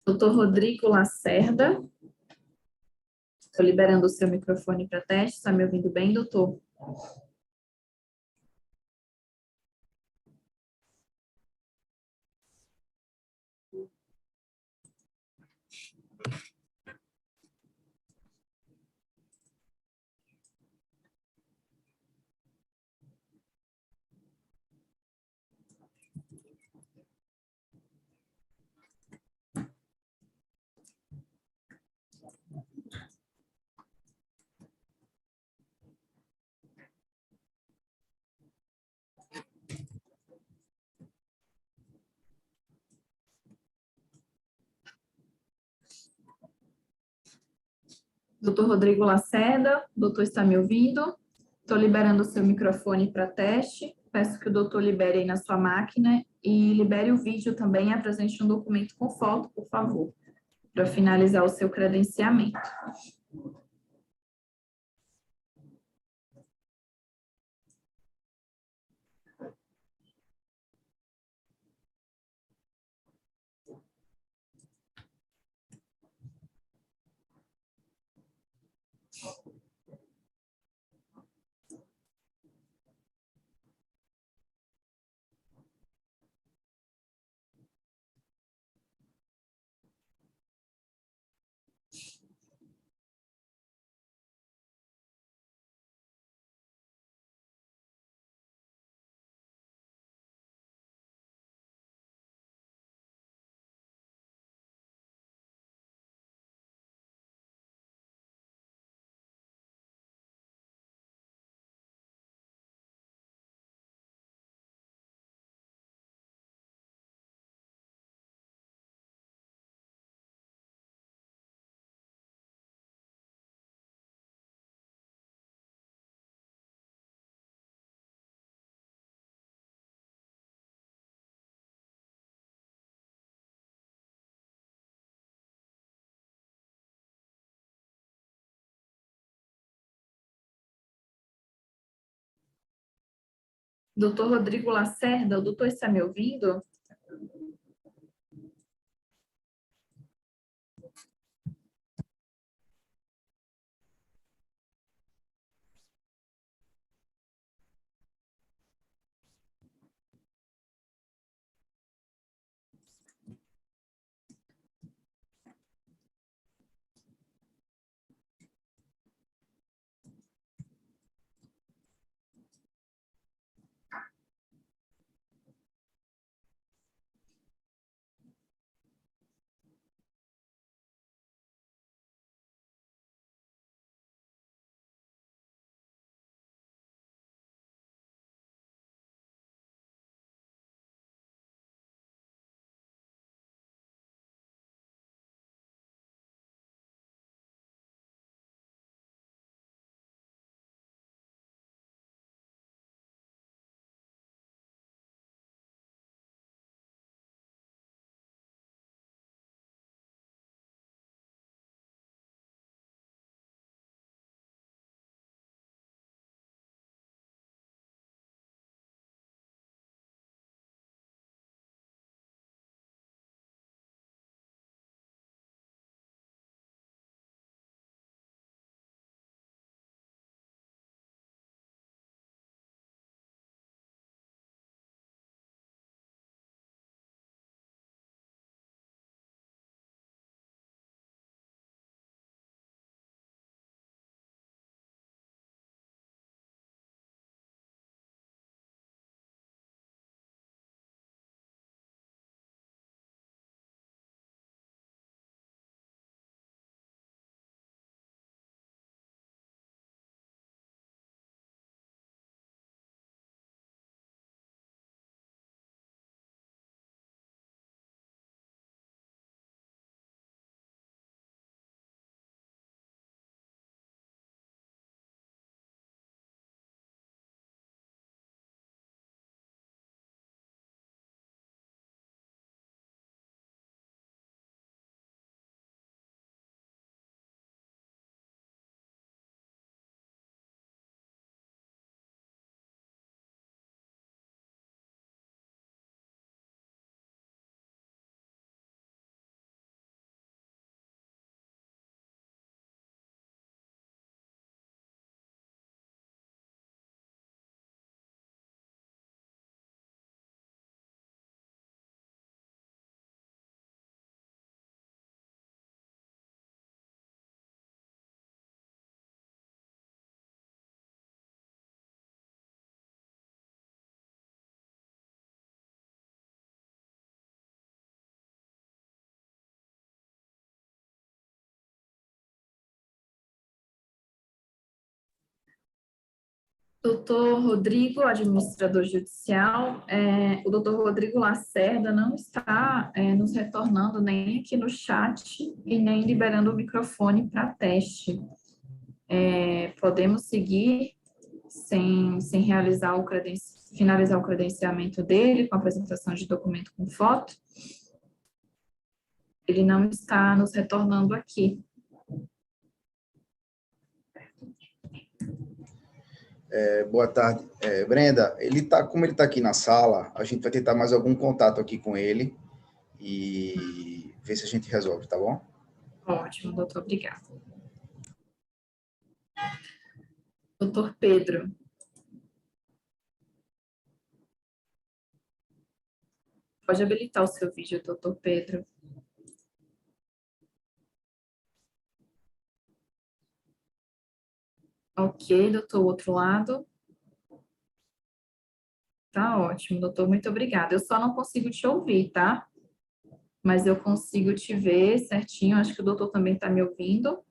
Doutor Rodrigo Lacerda, estou liberando o seu microfone para teste. Está me ouvindo bem, doutor? Doutor Rodrigo Lacerda, o doutor está me ouvindo? Estou liberando o seu microfone para teste. Peço que o doutor libere aí na sua máquina e libere o vídeo também e apresente um documento com foto, por favor, para finalizar o seu credenciamento. Doutor Rodrigo Lacerda, o doutor está me ouvindo? Doutor Rodrigo, administrador judicial, o doutor Rodrigo Lacerda não está nos retornando nem aqui no chat e nem liberando o microfone para teste. Podemos seguir sem realizar finalizar o credenciamento dele com a apresentação de documento com foto? Ele não está nos retornando aqui. Boa tarde. Brenda, como ele está aqui na sala, a gente vai tentar mais algum contato aqui com ele e ver se a gente resolve, tá bom? Ótimo, doutor, obrigada. Doutor Pedro. Pode habilitar o seu vídeo, doutor Pedro. Ok, doutor, o outro lado. Tá ótimo, doutor, muito obrigada. Eu só não consigo te ouvir, tá? Mas eu consigo te ver certinho, acho que o doutor também está me ouvindo.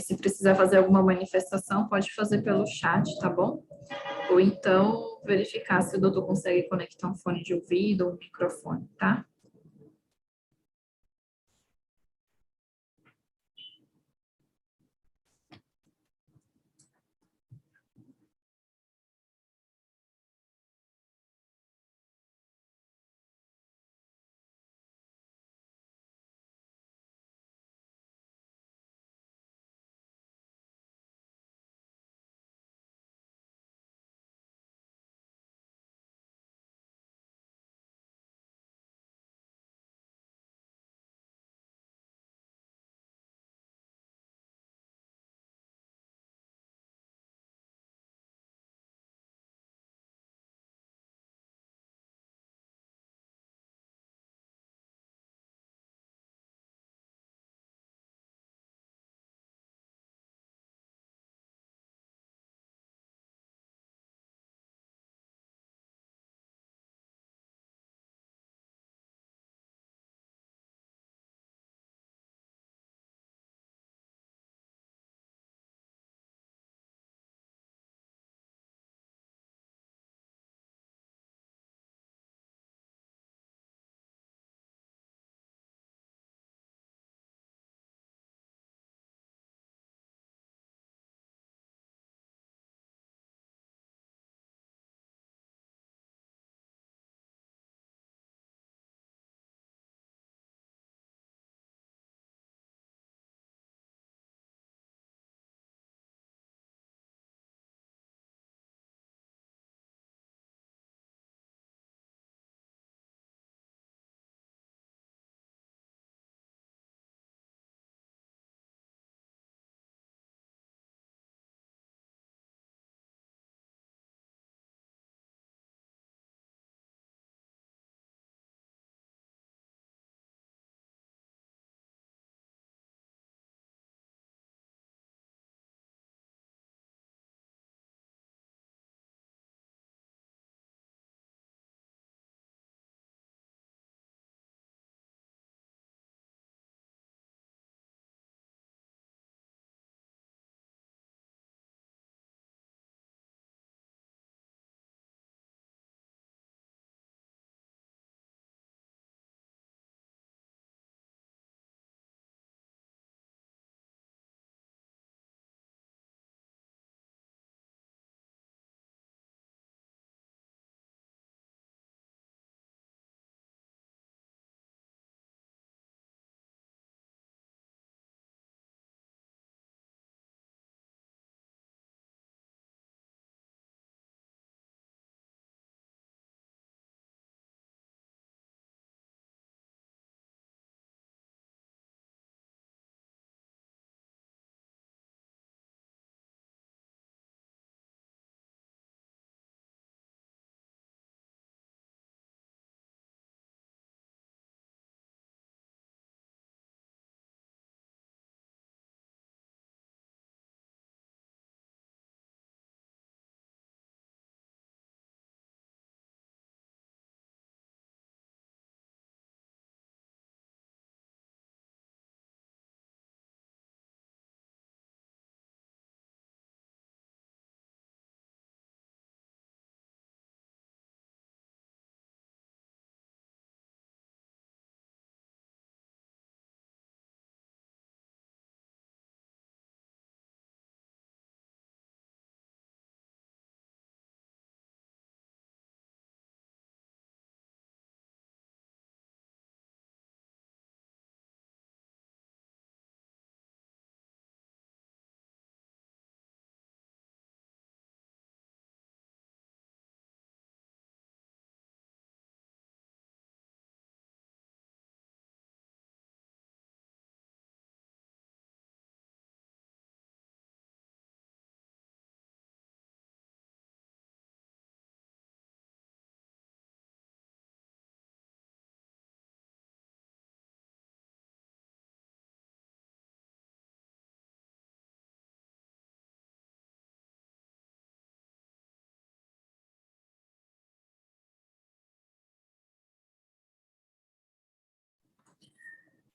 Se precisar fazer alguma manifestação, pode fazer pelo chat, tá bom? Ou então verificar se o doutor consegue conectar um fone de ouvido ou um microfone, tá?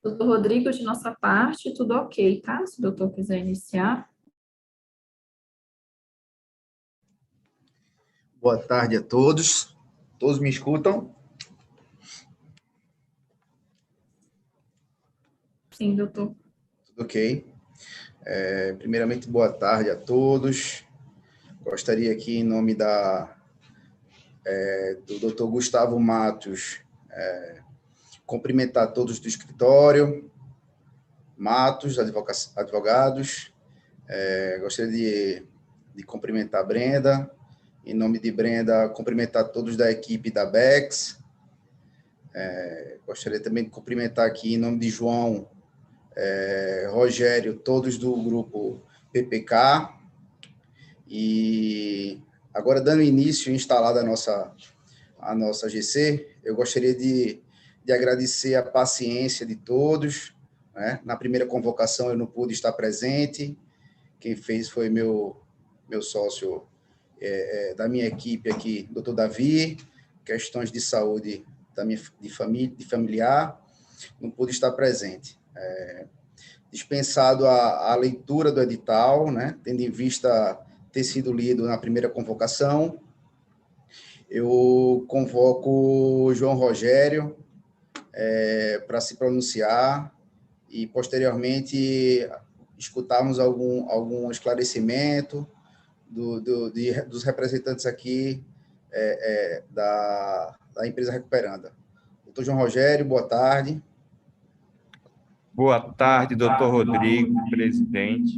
Doutor Rodrigo, de nossa parte, tudo ok, tá? Se o doutor quiser iniciar. Boa tarde a todos. Todos me escutam? Sim, doutor. Tudo ok. Primeiramente, boa tarde a todos. Gostaria aqui, em nome do Dr. Gustavo Matos, cumprimentar todos do escritório, Matos, advogados. Gostaria de cumprimentar a Brenda. Em nome de Brenda, cumprimentar todos da equipe da BEX. Gostaria também de cumprimentar aqui, em nome de João, Rogério, todos do grupo PPK. E agora, dando início, instalada a nossa GC, eu gostaria de agradecer a paciência de todos, né? Na primeira convocação eu não pude estar presente, quem fez foi meu sócio da minha equipe aqui, doutor Davi, questões de saúde de familiar, não pude estar presente. Dispensado a leitura do edital, né? Tendo em vista ter sido lido na primeira convocação, eu convoco o João Rogério para se pronunciar e, posteriormente, escutarmos algum esclarecimento dos representantes aqui da empresa Recuperanda. Doutor João Rogério, boa tarde. Boa tarde, doutor Rodrigo, presidente.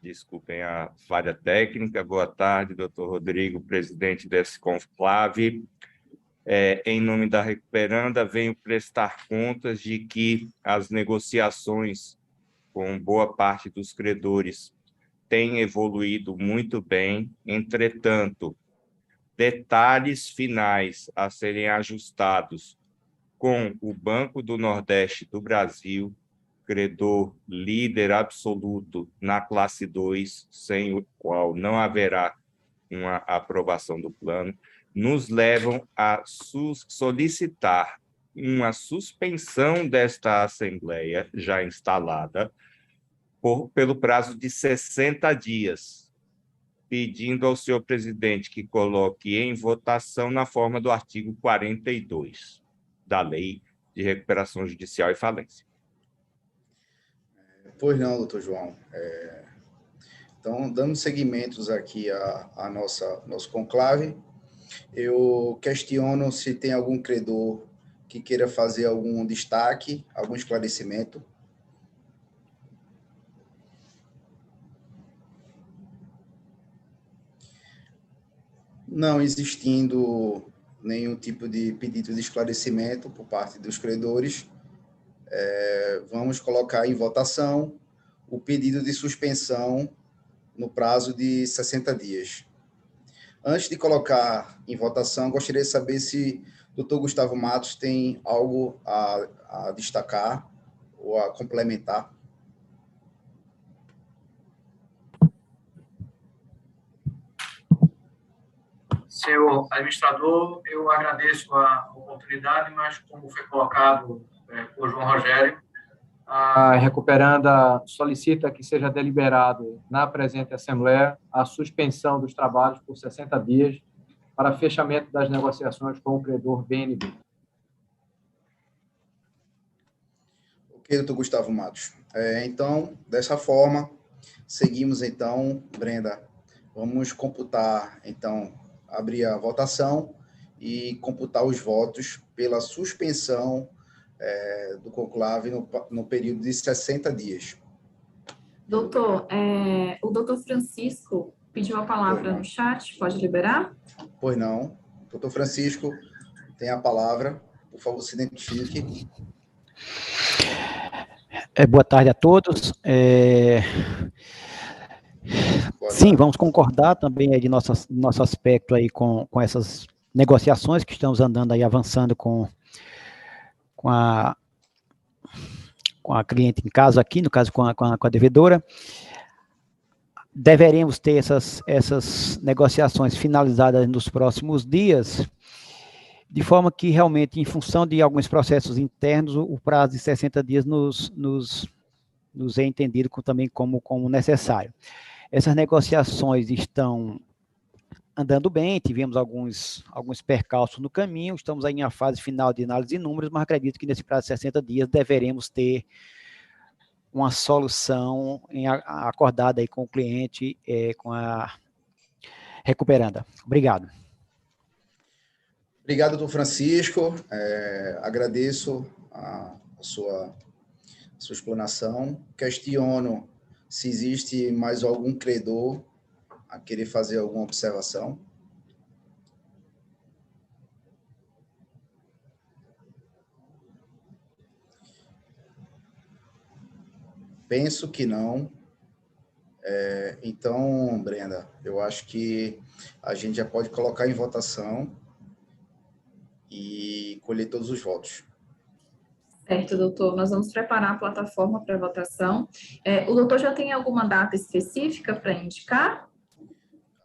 Desculpem a falha técnica. Boa tarde, doutor Rodrigo, presidente desse conclave. Em nome da Recuperanda, venho prestar contas de que as negociações com boa parte dos credores têm evoluído muito bem. Entretanto, detalhes finais a serem ajustados com o Banco do Nordeste do Brasil, credor líder absoluto na classe 2, sem o qual não haverá uma aprovação do plano, nos levam a solicitar uma suspensão desta Assembleia já instalada pelo prazo de 60 dias, pedindo ao senhor presidente que coloque em votação na forma do artigo 42 da Lei de Recuperação Judicial e Falência. Pois não, doutor João. Então, dando seguimentos aqui a nosso conclave, eu questiono se tem algum credor que queira fazer algum destaque, algum esclarecimento. Não existindo nenhum tipo de pedido de esclarecimento por parte dos credores, vamos colocar em votação o pedido de suspensão no prazo de 60 dias. Antes de colocar em votação, gostaria de saber se o doutor Gustavo Matos tem algo a destacar ou a complementar. Senhor administrador, eu agradeço a oportunidade, mas como foi colocado por João Rogério, a Recuperanda solicita que seja deliberado na presente Assembleia a suspensão dos trabalhos por 60 dias para fechamento das negociações com o credor BNB. Ok, doutor Gustavo Matos. Então, dessa forma, seguimos, então, Brenda. Vamos computar, então, abrir a votação e computar os votos pela suspensão do conclave no período de 60 dias. Doutor, o doutor Francisco pediu a palavra no chat, pode liberar? Pois não. Doutor Francisco, tem a palavra. Por favor, se identifique. Boa tarde a todos. Sim, vamos concordar também aí de nosso aspecto aí com essas negociações que estamos andando aí, avançando com a cliente em caso aqui, no caso com a devedora. Deveremos ter essas negociações finalizadas nos próximos dias de forma que realmente, em função de alguns processos internos, o prazo de 60 dias nos é entendido também como necessário. Essas negociações estão andando bem, tivemos alguns percalços no caminho, estamos aí em uma fase final de análise de números, mas acredito que nesse prazo de 60 dias deveremos ter uma solução acordada aí com o cliente, com a recuperanda. Obrigado. Obrigado, doutor Francisco. Agradeço a sua explanação. Questiono se existe mais algum credor a querer fazer alguma observação. Penso que não. Então, Brenda, eu acho que a gente já pode colocar em votação e colher todos os votos. Certo, doutor. Nós vamos preparar a plataforma para votação. O doutor já tem alguma data específica para indicar?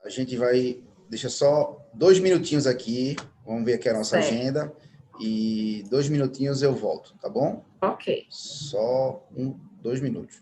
A gente vai... Deixa só 2 minutinhos aqui. Vamos ver aqui a nossa agenda. E 2 minutinhos eu volto, tá bom? Ok. Só 2 minutos.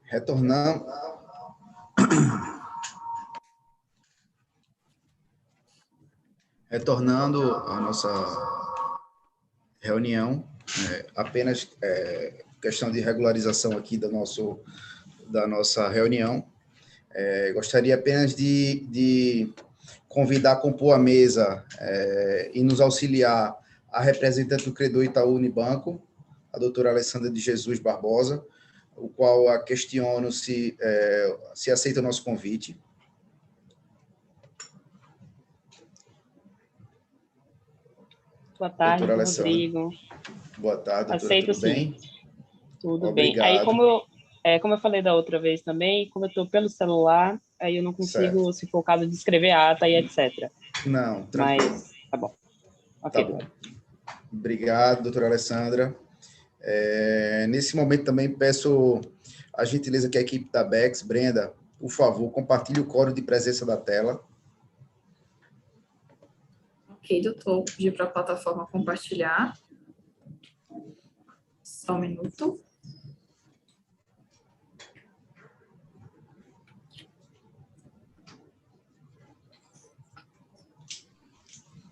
Retornando, retornando à nossa reunião, apenas questão de regularização aqui da nossa reunião. Gostaria apenas de convidar a compor a mesa e nos auxiliar a representante do credor Itaú Unibanco, a doutora Alessandra de Jesus Barbosa, o qual a questiono se aceita o nosso convite. Boa tarde, Doutora Rodrigo. Boa tarde, doutora. Aceito, tudo bem? Tudo Obrigado. bem. Aí, como eu falei da outra vez também, como eu estou pelo celular, aí eu não consigo, Certo. se for o caso, de escrever a ata e etc. Não, tranquilo. Mas, tá bom. Ok. Tá bom. Obrigado, doutora Alessandra. Nesse momento também peço a gentileza que a equipe da Bex, Brenda, por favor, compartilhe o código de presença da tela. Ok, doutor, vou pedir para a plataforma compartilhar. Só um minuto.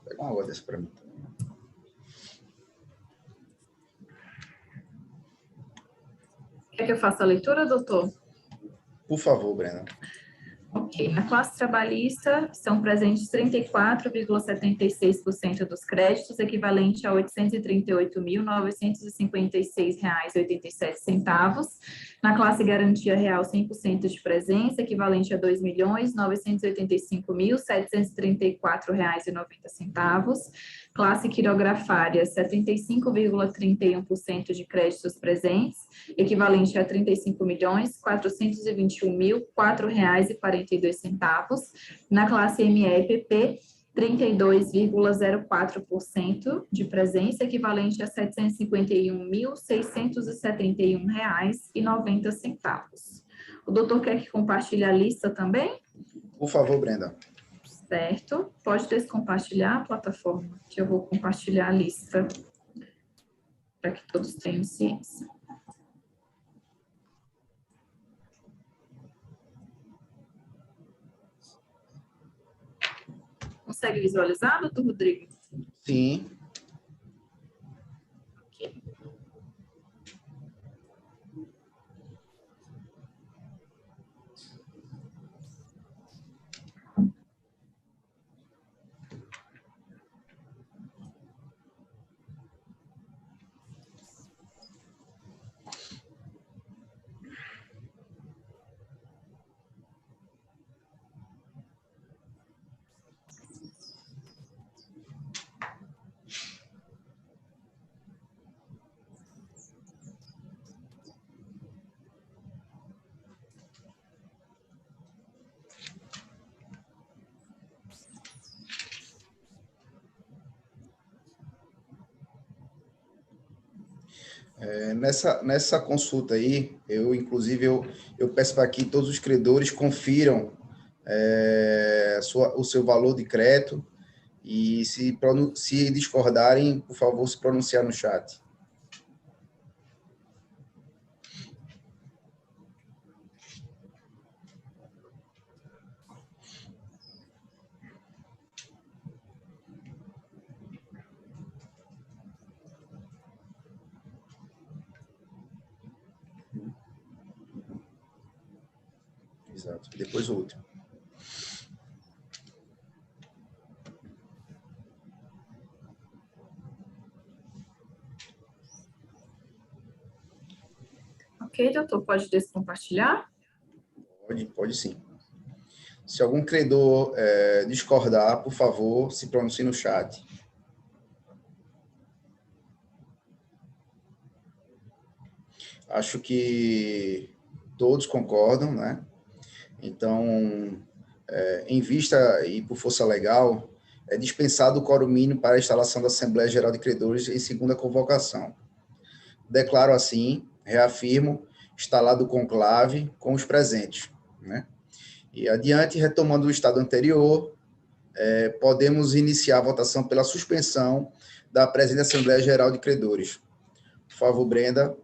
Pega uma água dessa para mim. Quer que eu faça a leitura, doutor? Por favor, Brenda. Ok. Na classe trabalhista, estão presentes 34,76% dos créditos, equivalente a R$ 838.956,87. Na classe garantia real, 100% de presença, equivalente a R$ 2.985.734,90. Classe quirografária, 75,31% de créditos presentes, equivalente a R$ 35.421.004,42. Na classe MEPP, 32,04% de presença, equivalente a R$ 751.671,90. O doutor quer que compartilhe a lista também? Por favor, Brenda. Certo. Pode descompartilhar a plataforma, que eu vou compartilhar a lista para que todos tenham ciência. Consegue visualizar, doutor Rodrigo? Sim. Ok. Nessa consulta aí, inclusive, eu peço para que todos os credores confiram o seu valor de crédito e, se discordarem, por favor, se pronunciar no chat. Exato. Depois o último. Ok, doutor, pode descompartilhar? Pode sim. Se algum credor discordar, por favor, se pronuncie no chat. Acho que todos concordam, né? Então, em vista e por força legal, é dispensado o quórum mínimo para a instalação da Assembleia Geral de Credores em segunda convocação. Declaro assim, reafirmo, instalado o conclave com os presentes, né? E adiante, retomando o estado anterior, podemos iniciar a votação pela suspensão da presente Assembleia Geral de Credores. Por favor, Brenda,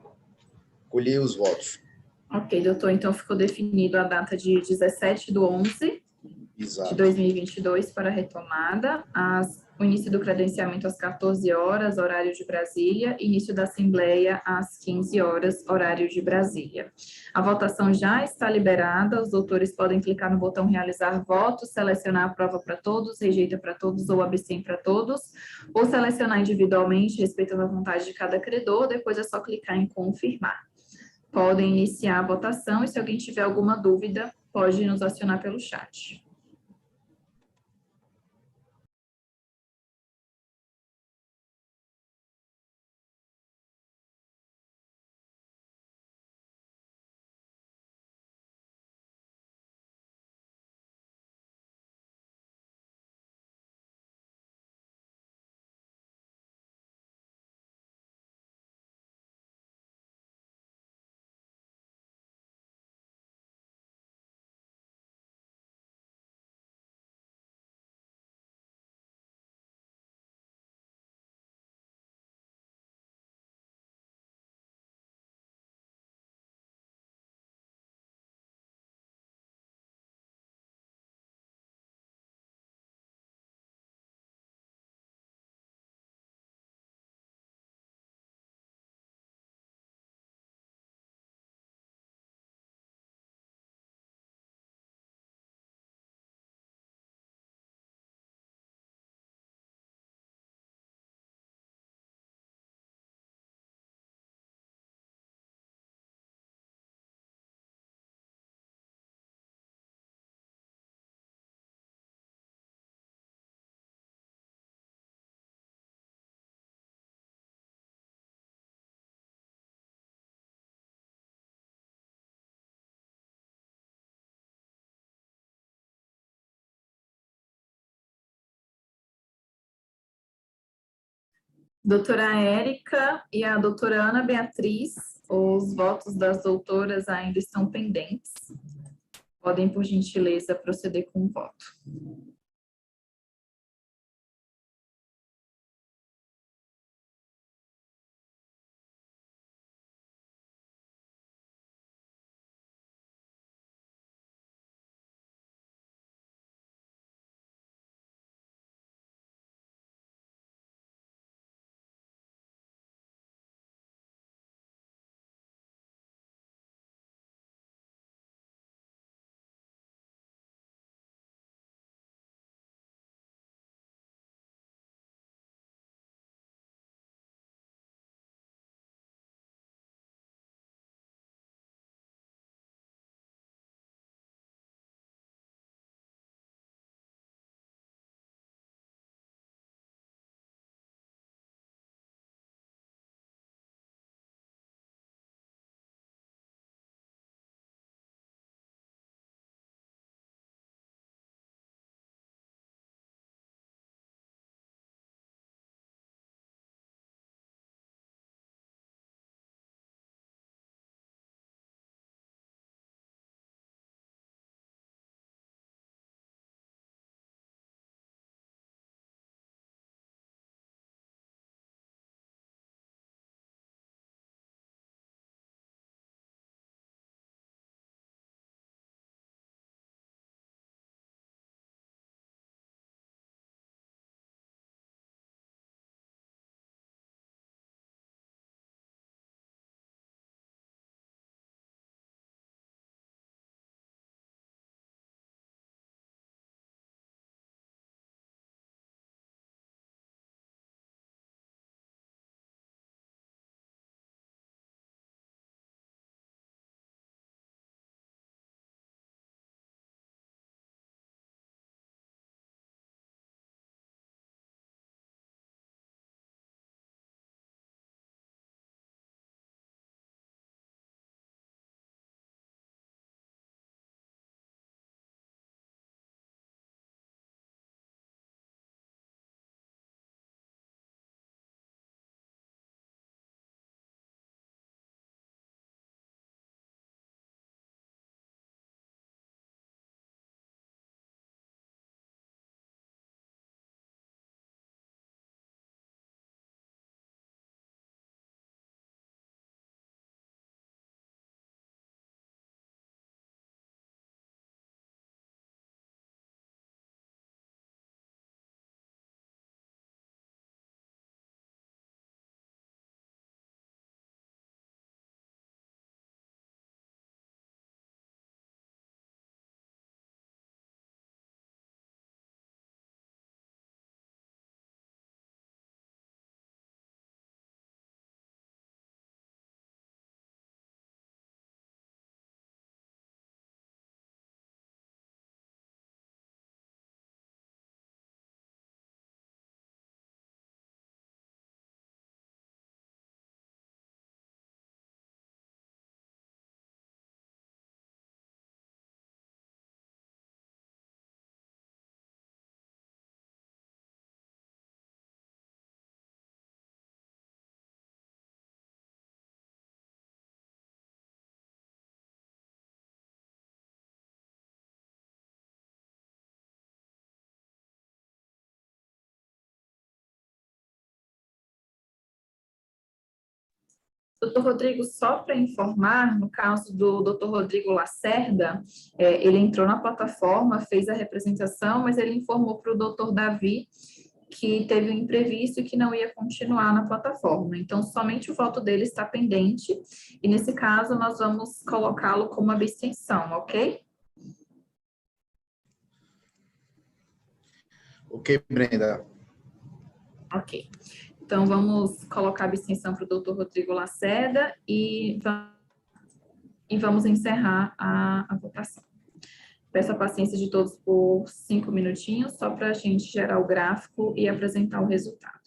colher os votos. Ok, doutor, então ficou definido a data de 17/11 de Exato. 2022 para a retomada, o início do credenciamento às 14 horas, horário de Brasília, início da assembleia às 15 horas, horário de Brasília. A votação já está liberada, os doutores podem clicar no botão realizar voto, selecionar a prova para todos, rejeita para todos ou abstém para todos, ou selecionar individualmente, respeitando a vontade de cada credor, depois é só clicar em confirmar. Podem iniciar a votação e se alguém tiver alguma dúvida, pode nos acionar pelo chat. Doutora Érica e a doutora Ana Beatriz, os votos das doutoras ainda estão pendentes. Podem, por gentileza, proceder com o voto. Doutor Rodrigo, só para informar, no caso do doutor Rodrigo Lacerda, ele entrou na plataforma, fez a representação, mas ele informou para o doutor Davi que teve um imprevisto e que não ia continuar na plataforma. Então, somente o voto dele está pendente, e nesse caso nós vamos colocá-lo como abstenção, ok? Ok, Brenda. Ok. Então, vamos colocar a abstenção para o doutor Rodrigo Lacerda e vamos encerrar a votação. Peço a paciência de todos por 5 minutinhos, só para a gente gerar o gráfico e apresentar o resultado.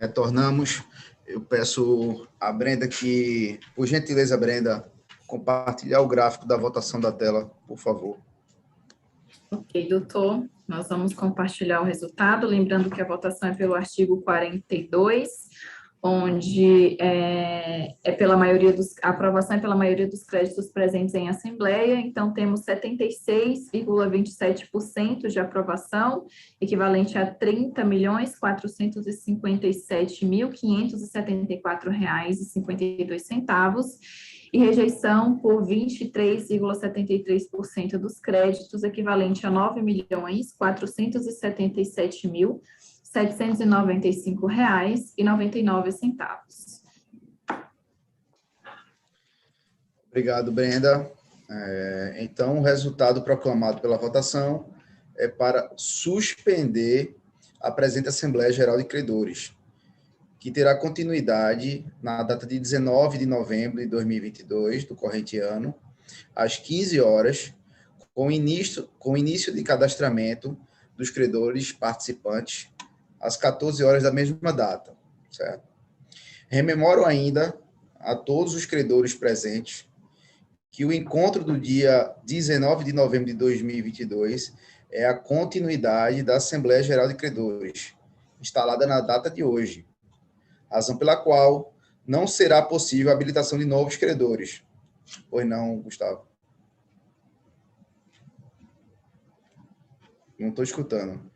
Retornamos. Eu peço a Brenda que, por gentileza, Brenda, compartilhar o gráfico da votação da tela, por favor. Ok, doutor, nós vamos compartilhar o resultado, lembrando que a votação é pelo artigo 42, onde a aprovação é pela maioria dos créditos presentes em assembleia, então temos 76,27% de aprovação, equivalente a R$ 30.457.574,52, e rejeição por 23,73% dos créditos, equivalente a R$ 9.477.795,99. Obrigado, Brenda. Então, o resultado proclamado pela votação é para suspender a presente Assembleia Geral de Credores, que terá continuidade na data de 19 de novembro de 2022, do corrente ano, às 15 horas, com início de cadastramento dos credores participantes, às 14 horas da mesma data, certo? Rememoro ainda a todos os credores presentes que o encontro do dia 19 de novembro de 2022 é a continuidade da Assembleia Geral de Credores, instalada na data de hoje, razão pela qual não será possível a habilitação de novos credores. Pois não, Gustavo? Não estou escutando.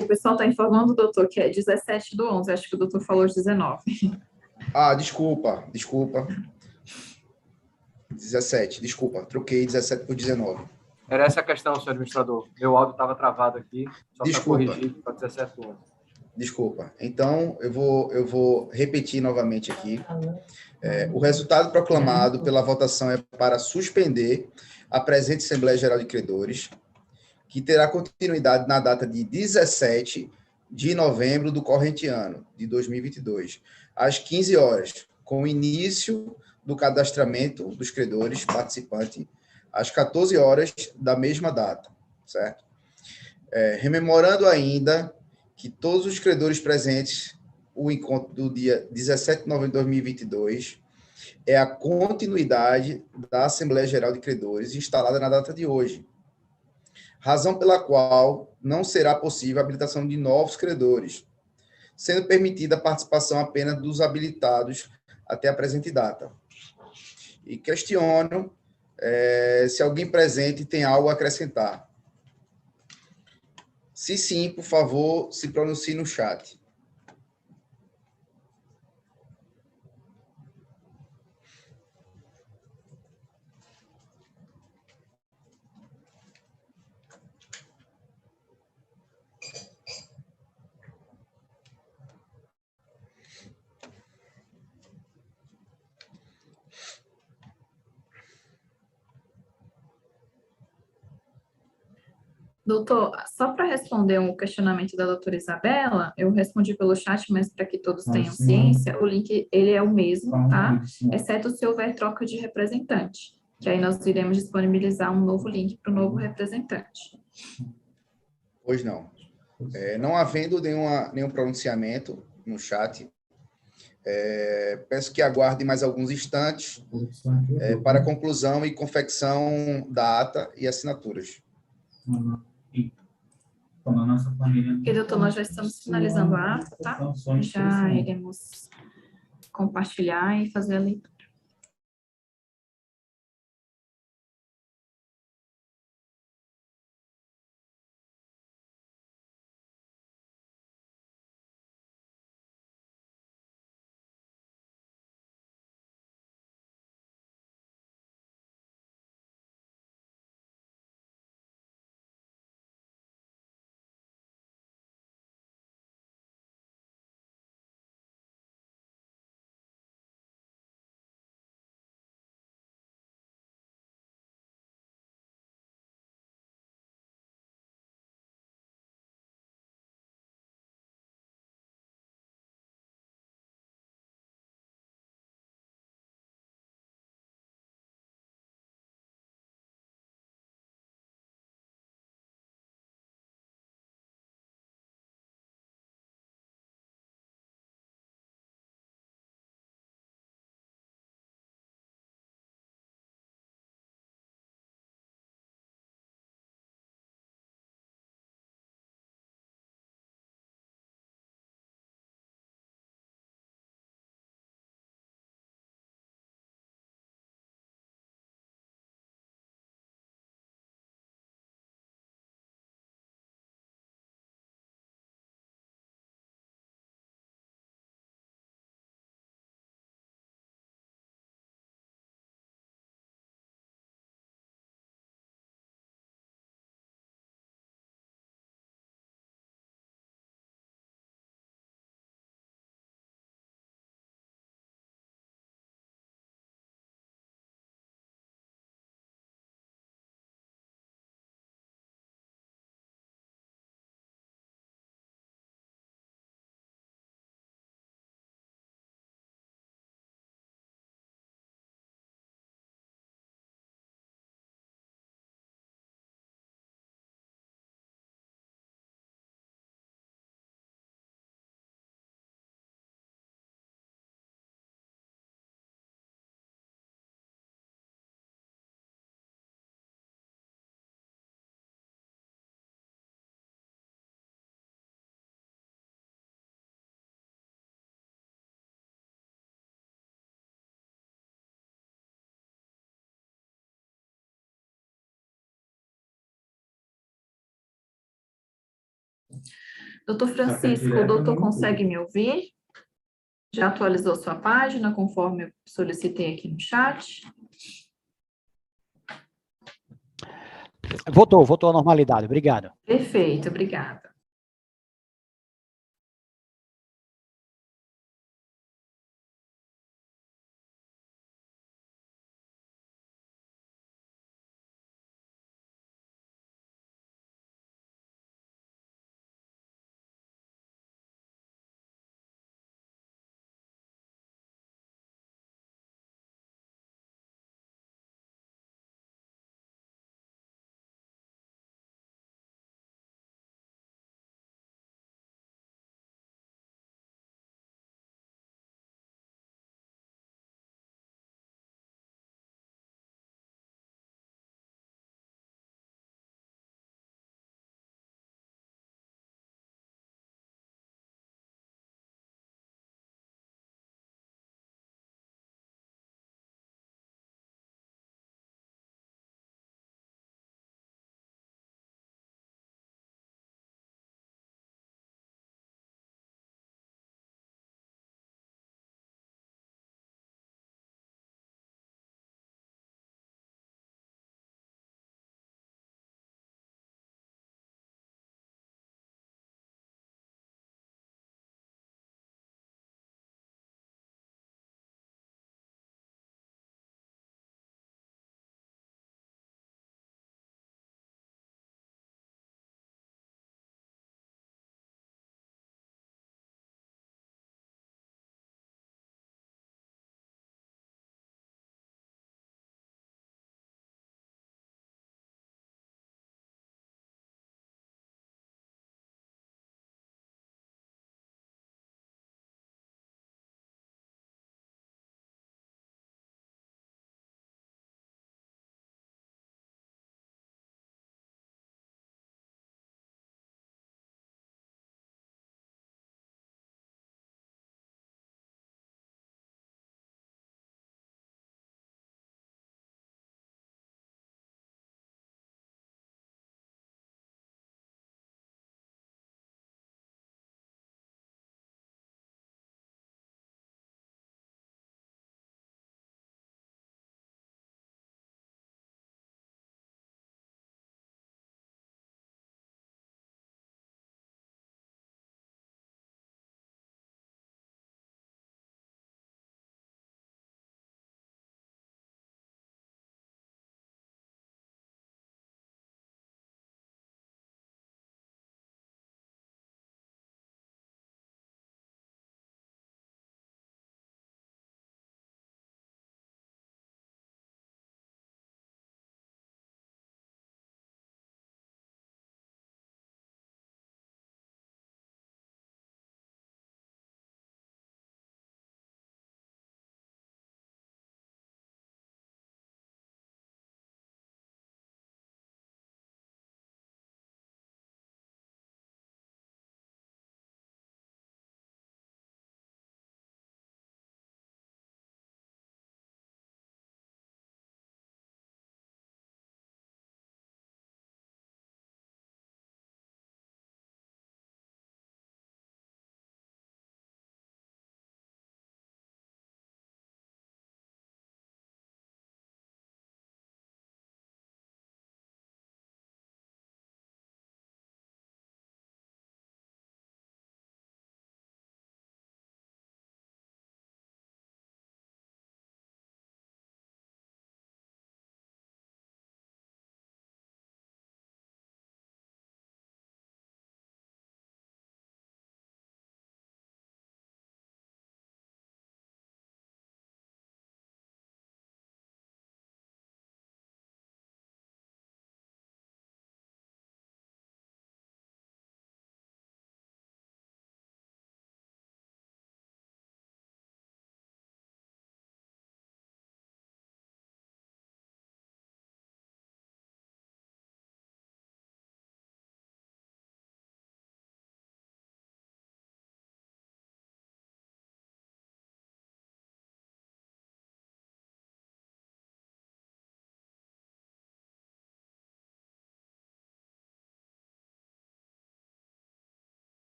O pessoal está informando o doutor que é 17/11, acho que o doutor falou 19. Desculpa. 17, desculpa, troquei 17 por 19. Era essa a questão, senhor administrador. Meu áudio estava travado aqui, só para corrigir para 17/11. Desculpa. Então, eu vou repetir novamente aqui. O resultado proclamado pela votação é para suspender a presente Assembleia Geral de Credores, que terá continuidade na data de 17 de novembro do corrente ano, de 2022, às 15 horas, com o início do cadastramento dos credores participantes, às 14 horas da mesma data, certo? Rememorando ainda que todos os credores presentes, o encontro do dia 17 de novembro de 2022, é a continuidade da Assembleia Geral de Credores instalada na data de hoje, razão pela qual não será possível a habilitação de novos credores, sendo permitida a participação apenas dos habilitados até a presente data. E questiono se alguém presente tem algo a acrescentar. Se sim, por favor, se pronuncie no chat. Doutor, só para responder um questionamento da doutora Isabela, eu respondi pelo chat, mas para que todos tenham ciência, o link ele é o mesmo, tá? Exceto se houver troca de representante, que aí nós iremos disponibilizar um novo link para o novo representante. Pois não. Não havendo nenhum pronunciamento no chat, peço que aguarde mais alguns instantes para a conclusão e confecção da ata e assinaturas. E, doutor, nós já estamos finalizando a ata, tá? Já iremos compartilhar e fazer a leitura. Doutor Francisco, o doutor consegue me ouvir? Já atualizou sua página, conforme eu solicitei aqui no chat? Voltou à normalidade. Obrigado. Perfeito, obrigada.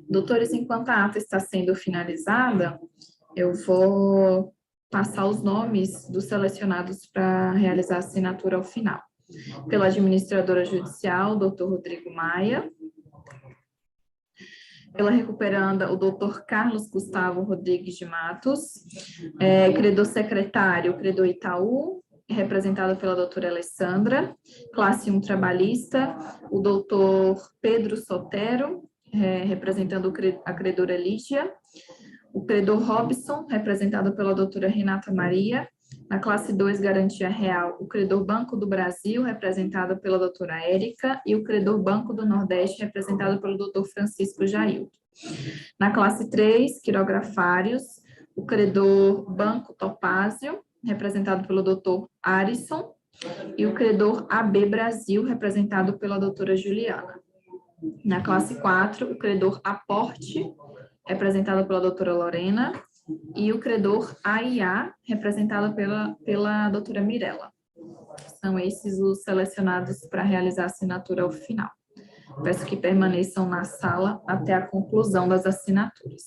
Doutores, enquanto a ata está sendo finalizada, eu vou passar os nomes dos selecionados para realizar a assinatura ao final. Pela administradora judicial, doutor Rodrigo Maia. Pela recuperanda, o doutor Carlos Gustavo Rodrigues de Matos. Credor secretário, credor Itaú, representado pela doutora Alessandra. Classe 1 trabalhista, o doutor Pedro Sotero, representando a credora Lígia. O credor Robson, representado pela doutora Renata Maria. Na classe 2, garantia real, o credor Banco do Brasil, representado pela doutora Érica, e o credor Banco do Nordeste, representado pelo doutor Francisco Jailton. Na classe 3, quirografários, o credor Banco Topázio, representado pelo doutor Arisson, e o credor AB Brasil, representado pela doutora Juliana. Na classe 4, o credor Aporte, representado pela doutora Lorena, e o credor AIA, representado pela doutora Mirella. São esses os selecionados para realizar a assinatura ao final. Peço que permaneçam na sala até a conclusão das assinaturas.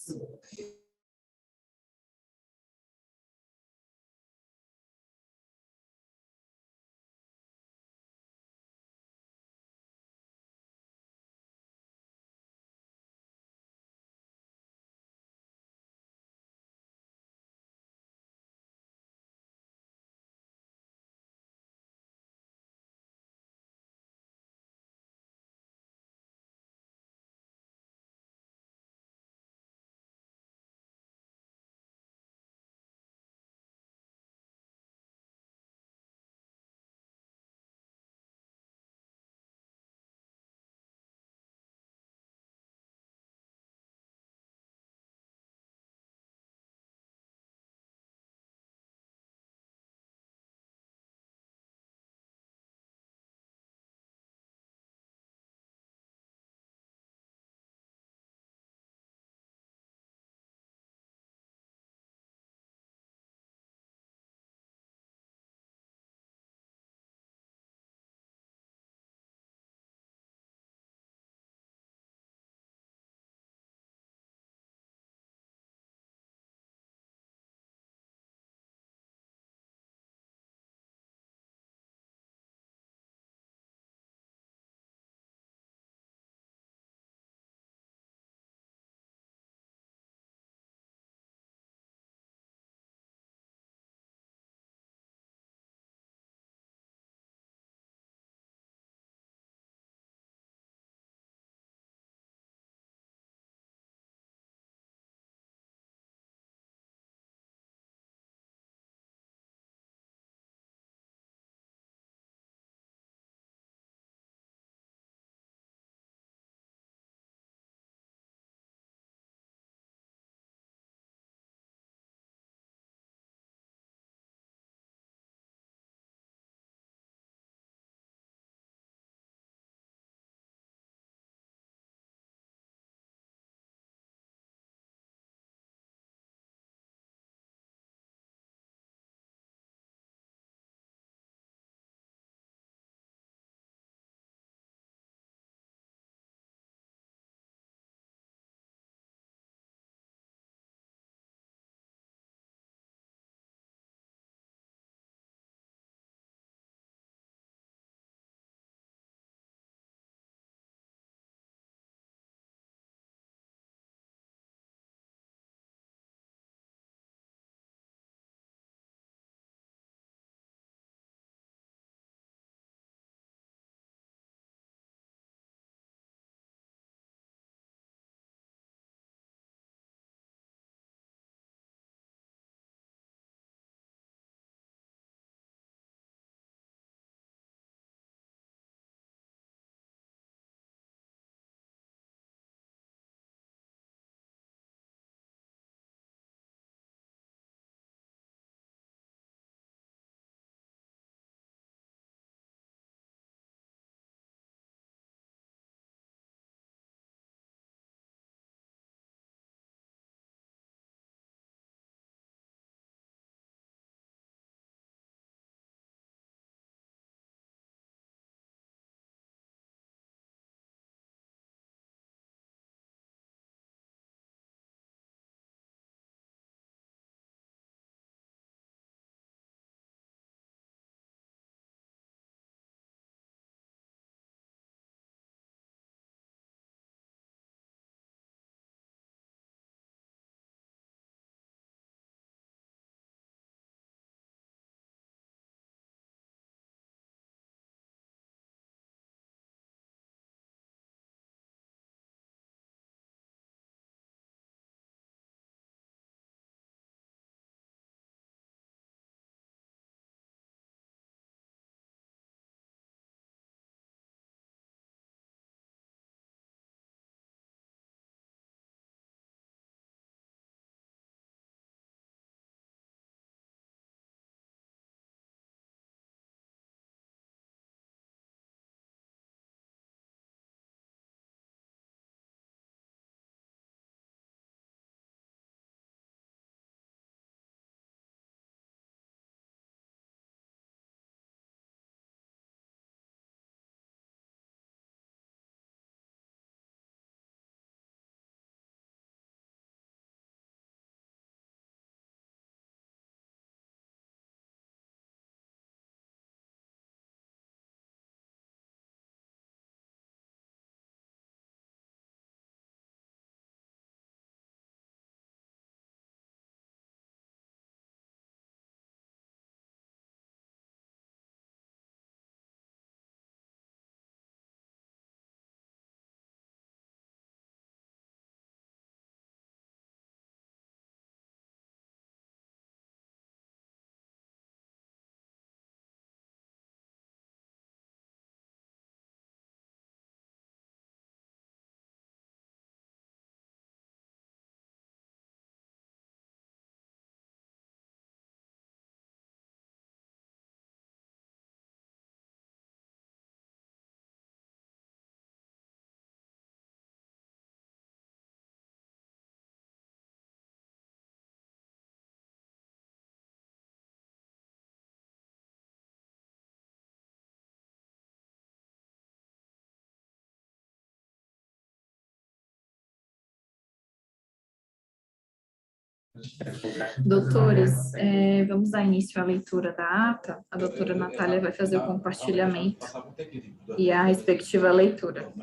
Doutores, vamos dar início à leitura da ata. A doutora Natália vai fazer o compartilhamento e a respectiva leitura.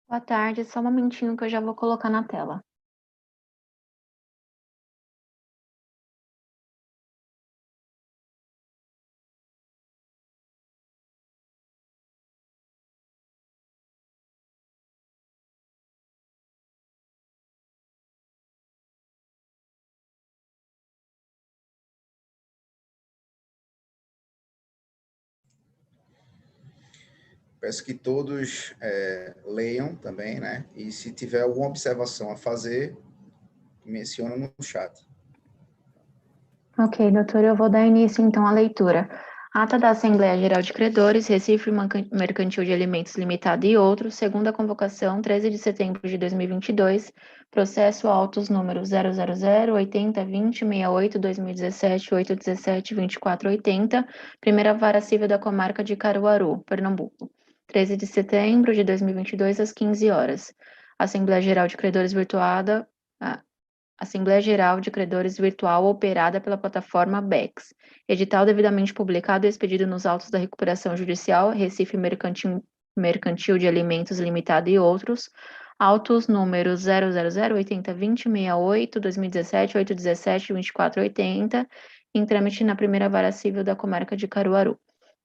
Boa tarde, só um momentinho que eu já vou colocar na tela. Peço que todos leiam também, né? E se tiver alguma observação a fazer, menciona no chat. Ok, doutor, eu vou dar início então à leitura. Ata da Assembleia Geral de Credores, Recife Mercantil de Alimentos Limitada e outros, segunda convocação, 13 de setembro de 2022, processo autos números 000, 80, 20, 68, 2017, 817, 24, 80, primeira vara civil da comarca de Caruaru, Pernambuco. 13 de setembro de 2022, às 15 horas. Assembleia Geral de Credores virtuada... Assembleia Geral de Credores Virtual operada pela plataforma BEX. Edital devidamente publicado e expedido nos autos da recuperação judicial, Recife Mercantil de Alimentos Limitada e outros, autos números 000, 80, 20, 68, 2017, 817, 24, 80, em trâmite na primeira vara civil da comarca de Caruaru.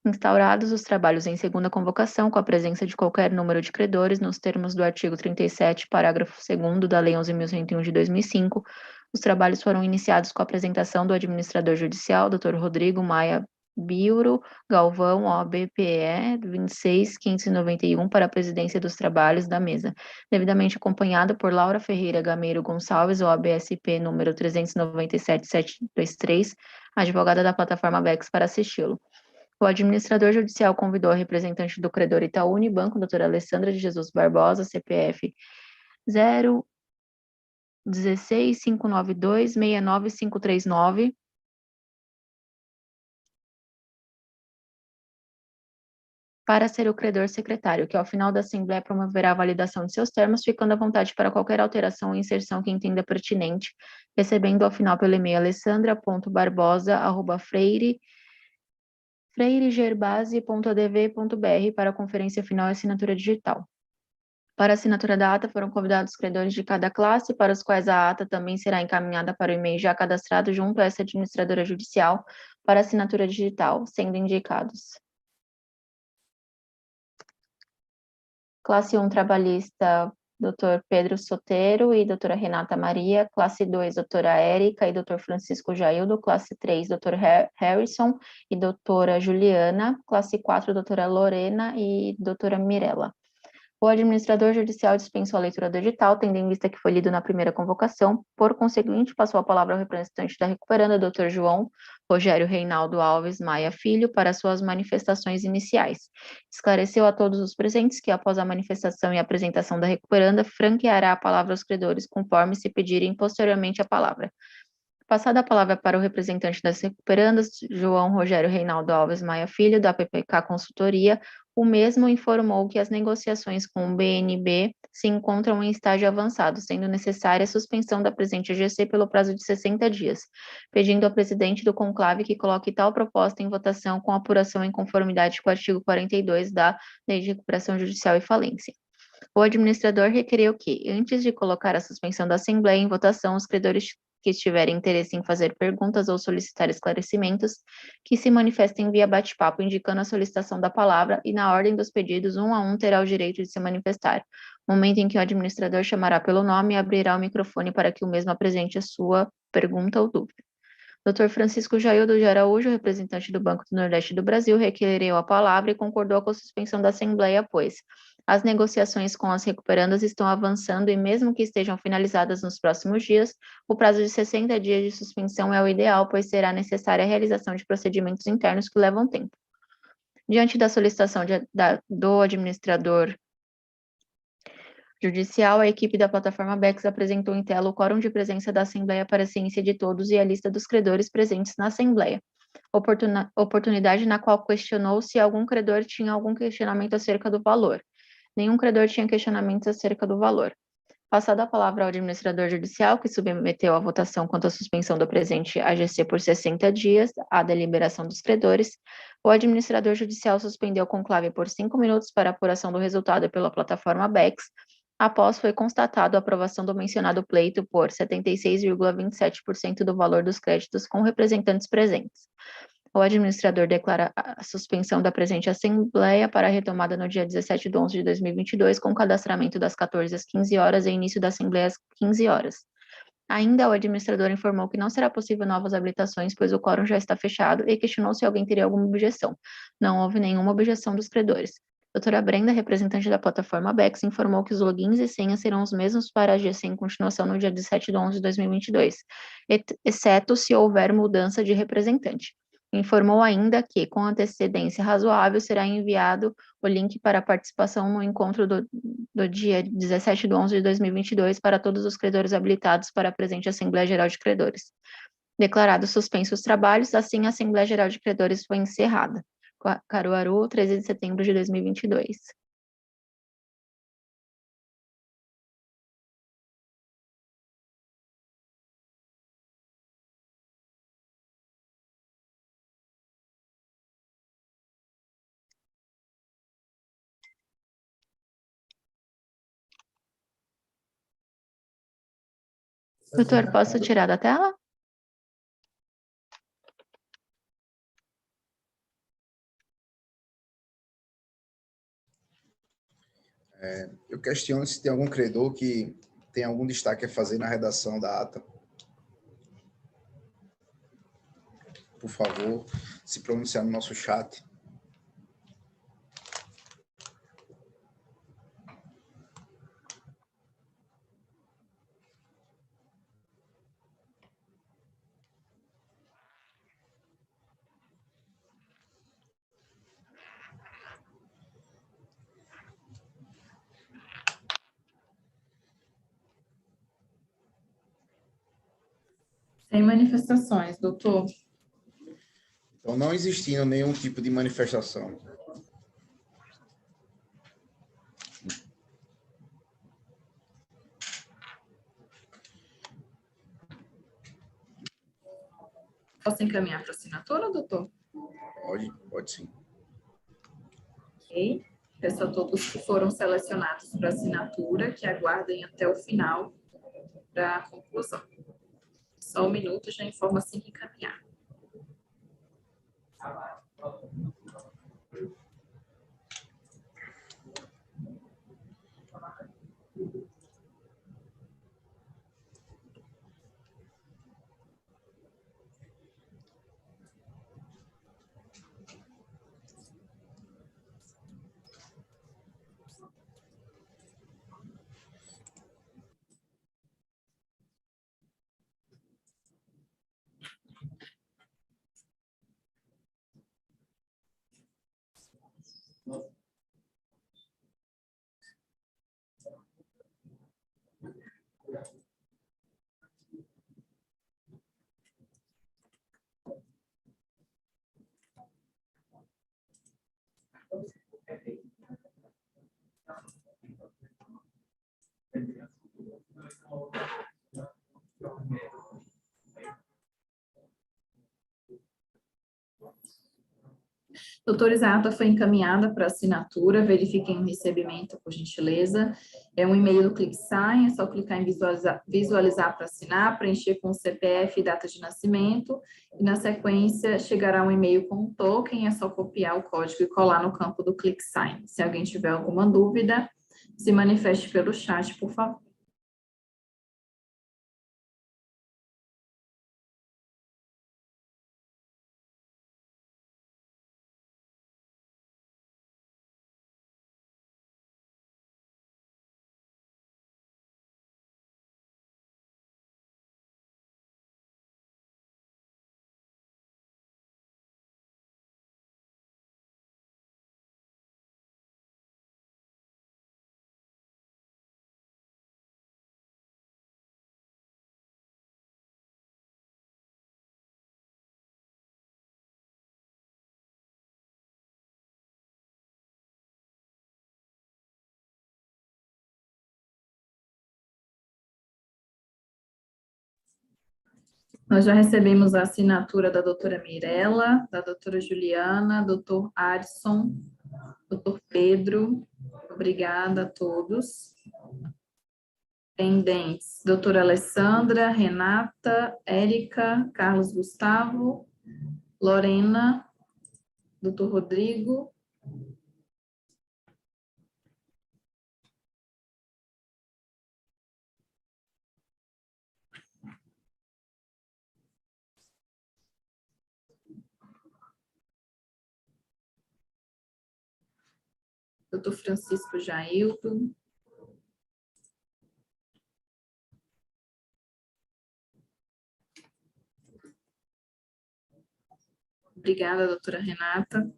Instaurados os trabalhos em segunda convocação, com a presença de qualquer número de credores, nos termos do artigo 37, parágrafo 2º da Lei 11.101 de 2005, os trabalhos foram iniciados com a apresentação do administrador judicial, Dr. Rodrigo Maia Biuro Galvão, OBPE 26.591, para a presidência dos trabalhos da mesa, devidamente acompanhado por Laura Ferreira Gameiro Gonçalves, OABSP número 397.723, advogada da plataforma BEX, para assisti-lo. O administrador judicial convidou a representante do credor Itaú Unibanco, doutora Alessandra de Jesus Barbosa, CPF 016-592-69539, para ser o credor secretário, que ao final da Assembleia promoverá a validação de seus termos, ficando à vontade para qualquer alteração ou inserção que entenda pertinente, recebendo ao final pelo e-mail alessandra.barbosa@freiregerbase.adv.br para a conferência final e assinatura digital. Para a assinatura da ata foram convidados credores de cada classe, para os quais a ata também será encaminhada para o e-mail já cadastrado junto a essa administradora judicial para assinatura digital, sendo indicados. Classe 1 trabalhista, Dr. Pedro Sotero e doutora Renata Maria. Classe 2, doutora Érica e Dr. Francisco Jaildo. Classe 3, Dr. Harrison e doutora Juliana. Classe 4, doutora Lorena e doutora Mirella. O administrador judicial dispensou a leitura do edital, tendo em vista que foi lido na primeira convocação. Por conseguinte, passou a palavra ao representante da recuperanda, Dr. João Rogério Reinaldo Alves Maia Filho, para suas manifestações iniciais. Esclareceu a todos os presentes que, após a manifestação e apresentação da recuperanda, franqueará a palavra aos credores, conforme se pedirem posteriormente a palavra. Passada a palavra para o representante das recuperandas, João Rogério Reinaldo Alves Maia Filho, da PPK Consultoria, o mesmo informou que as negociações com o BNB se encontram em estágio avançado, sendo necessária a suspensão da presente AGC pelo prazo de 60 dias, pedindo ao presidente do conclave que coloque tal proposta em votação com apuração em conformidade com o artigo 42 da Lei de Recuperação Judicial e Falência. O administrador requeriu que, antes de colocar a suspensão da Assembleia em votação, os credores que tiverem interesse em fazer perguntas ou solicitar esclarecimentos, que se manifestem via bate-papo, indicando a solicitação da palavra, e na ordem dos pedidos, um a um terá o direito de se manifestar. Momento em que o administrador chamará pelo nome e abrirá o microfone para que o mesmo apresente a sua pergunta ou dúvida. Dr. Francisco Jaildo de Araújo, representante do Banco do Nordeste do Brasil, requereu a palavra e concordou com a suspensão da Assembleia, pois as negociações com as recuperandas estão avançando e, mesmo que estejam finalizadas nos próximos dias, o prazo de 60 dias de suspensão é o ideal, pois será necessária a realização de procedimentos internos que levam tempo. Diante da solicitação do administrador judicial, a equipe da plataforma BEX apresentou em tela o quórum de presença da Assembleia para a ciência de todos e a lista dos credores presentes na Assembleia. oportunidade na qual questionou se algum credor tinha algum questionamento acerca do valor. Nenhum credor tinha questionamentos acerca do valor. Passada a palavra ao administrador judicial, que submeteu à votação quanto à suspensão do presente AGC por 60 dias, à deliberação dos credores, o administrador judicial suspendeu o conclave por 5 minutos para apuração do resultado pela plataforma BEX, após foi constatado a aprovação do mencionado pleito por 76,27% do valor dos créditos com representantes presentes. O administrador declara a suspensão da presente Assembleia para a retomada no dia 17/11/2022, com cadastramento das 14 às 15 horas e início da Assembleia às 15 horas. Ainda, o administrador informou que não será possível novas habilitações, pois o quórum já está fechado, e questionou se alguém teria alguma objeção. Não houve nenhuma objeção dos credores. Doutora Brenda, representante da plataforma BEX, informou que os logins e senhas serão os mesmos para a AGC em continuação no dia 17/11/2022, exceto se houver mudança de representante. Informou ainda que, com antecedência razoável, será enviado o link para a participação no encontro do dia 17/11/2022 para todos os credores habilitados para a presente Assembleia Geral de Credores. Declarado suspenso os trabalhos, assim a Assembleia Geral de Credores foi encerrada. Caruaru, 13 de setembro de 2022. Doutor, posso tirar da tela? Eu questiono se tem algum credor que tem algum destaque a fazer na redação da ata. Por favor, se pronunciar no nosso chat. Sem manifestações, doutor. Então, não existindo nenhum tipo de manifestação. Posso encaminhar para assinatura, doutor? Pode sim. Ok. Peço a todos que foram selecionados para assinatura que aguardem até o final da conclusão. Só um minuto, já informo assim que encaminhar. Doutores, a ata foi encaminhada para assinatura, verifiquem o recebimento, por gentileza. É um e-mail do ClickSign, é só clicar em visualizar para assinar, preencher com o CPF e data de nascimento, e na sequência chegará um e-mail com um token, é só copiar o código e colar no campo do ClickSign. Se alguém tiver alguma dúvida, se manifeste pelo chat, por favor. Nós já recebemos a assinatura da doutora Mirella, da doutora Juliana, doutor Adson, doutor Pedro. Obrigada a todos. Pendentes, doutora Alessandra, Renata, Érica, Carlos Gustavo, Lorena, doutor Rodrigo. Doutor Francisco Jailton. Obrigada, doutora Renata.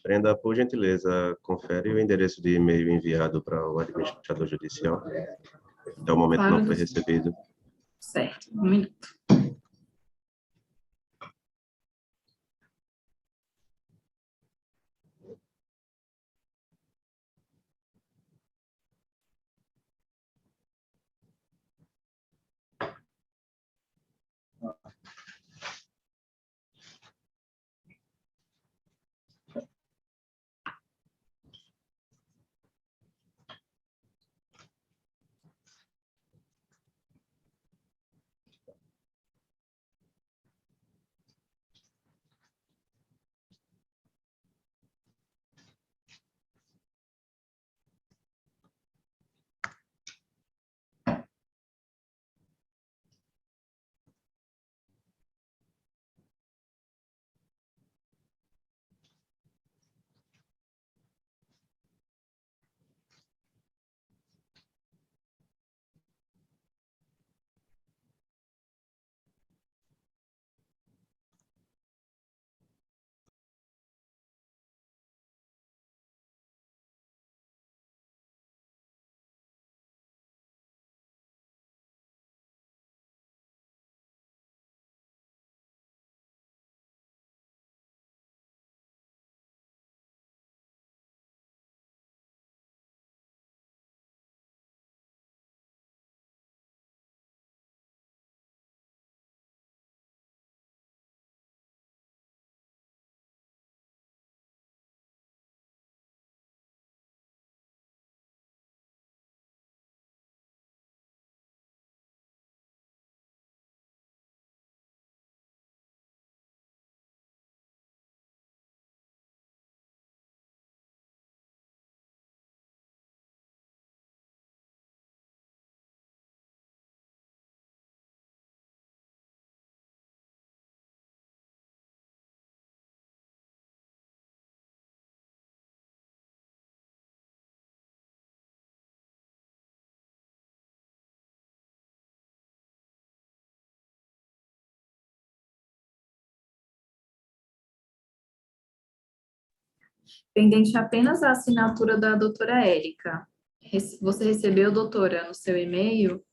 Brenda, por gentileza, confere o endereço de e-mail enviado para o administrador judicial. Até o momento Claro, não foi recebido. Certo, um minuto. Pendente apenas a assinatura da doutora Érica. Você recebeu, doutora, no seu e-mail?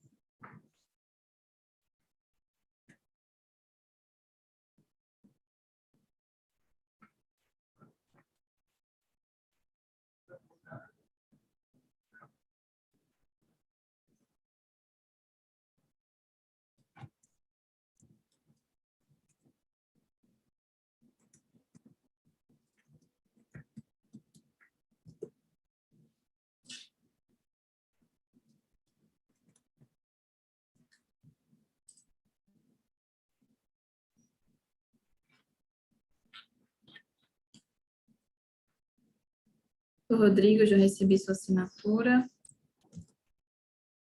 Rodrigo, já recebi sua assinatura.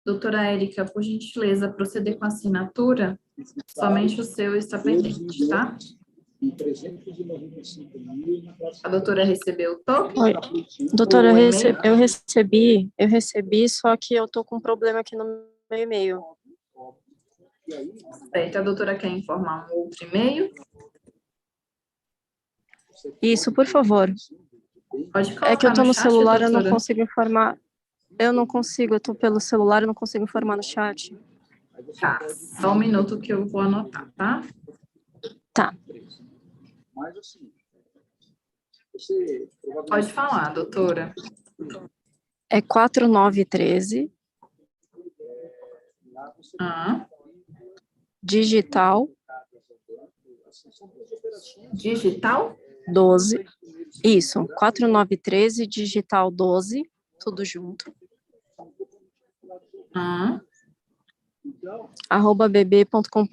Doutora Érica, por gentileza, proceder com a assinatura. Somente o seu está pendente, tá? A doutora recebeu o toque? Oi. Doutora, eu recebi, só que eu tô com um problema aqui no meu e-mail. Certo, a doutora quer informar um outro e-mail? Isso, por favor. Pode colocar É que eu tô no chat, celular, eu não doutora. consigo informar. Eu não consigo, eu tô pelo celular, eu não consigo informar no chat. Tá, só um minuto que eu vou anotar, tá? Tá. Pode falar, doutora. É 4913, digital Digital? 12. Isso, 4913, digital 12, tudo junto. @bb.com.br.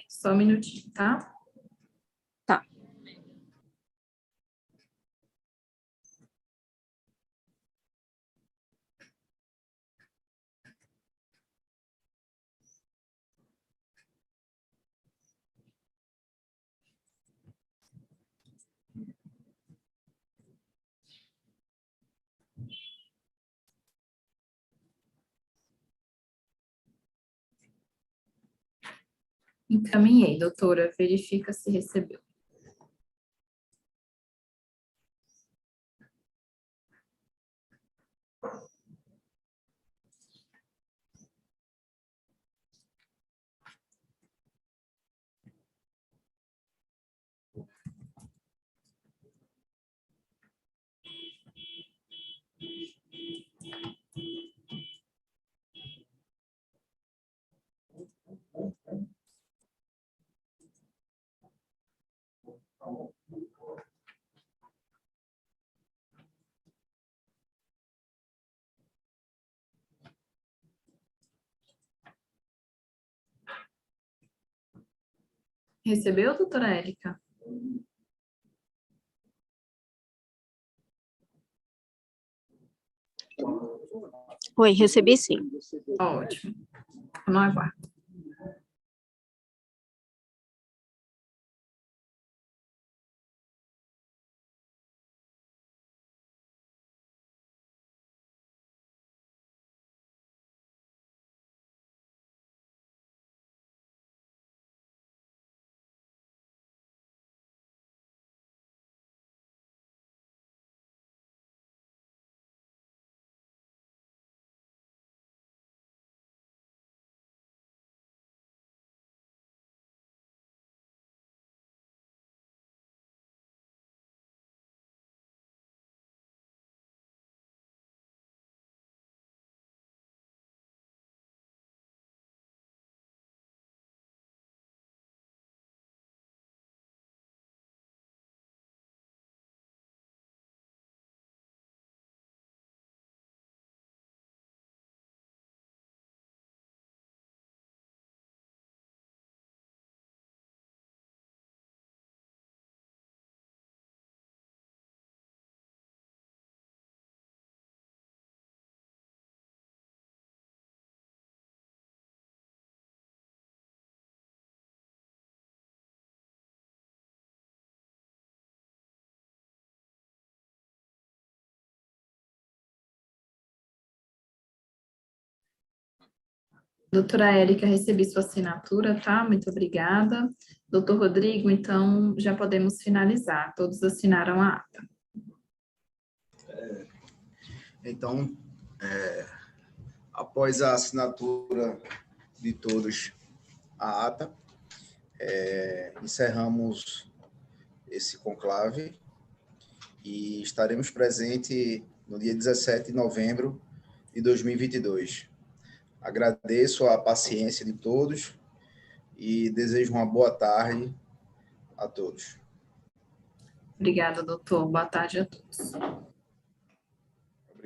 Só um minutinho, tá? Tá. Encaminhei, doutora. Verifica se recebeu. Recebeu, doutora Érica? Oi, recebi sim. Ótimo. Não aguardo. Doutora Érica, recebi sua assinatura, tá? Muito obrigada. Doutor Rodrigo, então já podemos finalizar. Todos assinaram a ata. Então, após a assinatura de todos a ata, encerramos esse conclave e estaremos presentes no dia 17 de novembro de 2022. Agradeço a paciência de todos e desejo uma boa tarde a todos. Obrigada, doutor. Boa tarde a todos.